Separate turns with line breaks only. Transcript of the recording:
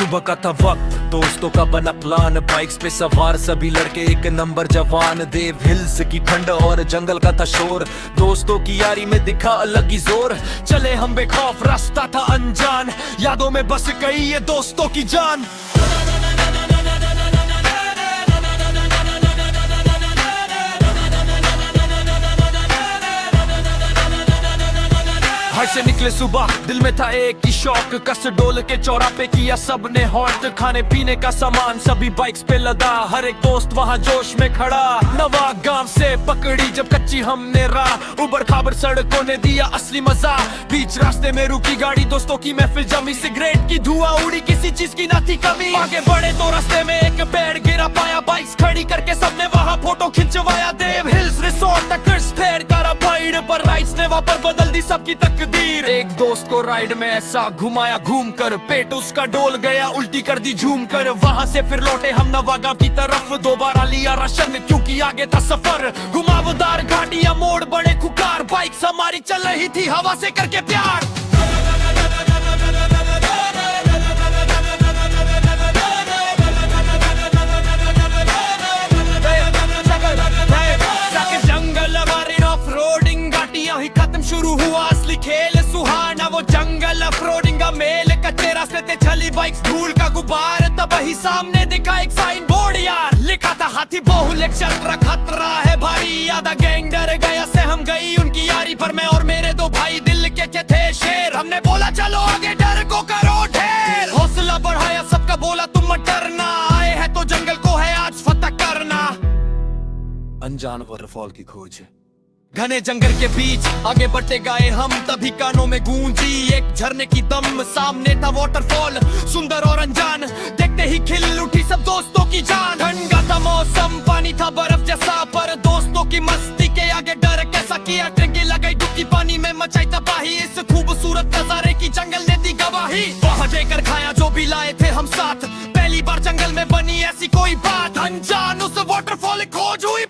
सुबह का था वक्त, दोस्तों का बना प्लान, बाइक्स पे सवार सभी लड़के एक नंबर जवान। देव हिल्स की ठंड और जंगल का था शोर, दोस्तों की यारी में दिखा अलग ही जोर। चले हम बेखौफ, रास्ता था अनजान, यादों में बस गई ये दोस्तों की जान। घर से निकले सुबह, दिल में था एक ही शौक, कस डोल के चौराहे किया सबने हॉट। खाने पीने का सामान सभी बाइक्स पे लदा, हर एक दोस्त वहाँ जोश में खड़ा। नवा गांव से पकड़ी जब कच्ची हमने राह, उबड़ खाबड़ सड़कों ने दिया असली मजा। बीच रास्ते में रुकी गाड़ी, दोस्तों की महफिल जमी, सिगरेट की धुआं उड़ी, किसी चीज की ना थी कमी। आगे बढ़े तो रास्ते में एक पेड़ गिरा पाया, बाइक्स खड़ी करके सबने वहाँ फोटो खिंचवाया। देव हिल्स रिसोर्ट तक फेर करा भाईड पर, राइड्स ने वहाँ पर बदल दी सबकी तकदीर। एक दोस्त को राइड में ऐसा घुमाया घूम कर, पेट उसका डोल गया, उल्टी कर दी झूम कर। वहाँ से फिर लौटे हम नवागांव की तरफ, दोबारा लिया राशन क्योंकि आगे था सफर। घुमावदार घाटियां, मोड़ बड़े खुकार, बाइक्स हमारी चल रही थी हवा से करके प्यार। खत्म शुरू हुआ असली खेल सुहाना, वो जंगल अफरोडिंग का मेल। कच्चे रास्ते थे चली बाइक्स, धूल का गुबार, तब वही सामने दिखा एक साइन बोर्ड यार, लिखा था हाथी बहुलक चल खतरा है भारी। आधा गैंग डर गया से हम गई उनकी यारी पर, मैं और मेरे दो भाई दिल के थे शेर। हमने बोला चलो आगे डर को करो ढेर, हौसला बढ़ाया सबका, बोला तुम मत डरना, आए हैं तो जंगल को है आज फतह करना। अनजान वाटरफॉल की खोज, घने जंगल के बीच आगे बढ़ते गए हम, तभी कानों में गूंजी एक झरने की दम। सामने था वाटरफॉल सुंदर और अनजान, देखते ही खिल उठी सब दोस्तों की जान। ठंड का था मौसम, पानी था बर्फ जैसा, पर दोस्तों की मस्ती के आगे डर कैसा किया। ट्रेंकी लगाई डुबकी पानी में, मचाई तबाही, इस खूबसूरत नजारे की जंगल ने दी गवाही। वहाँ देकर खाया जो भी लाए थे हम साथ, पहली बार जंगल में बनी ऐसी कोई बात। अनजान उस वाटरफॉल खोज हुई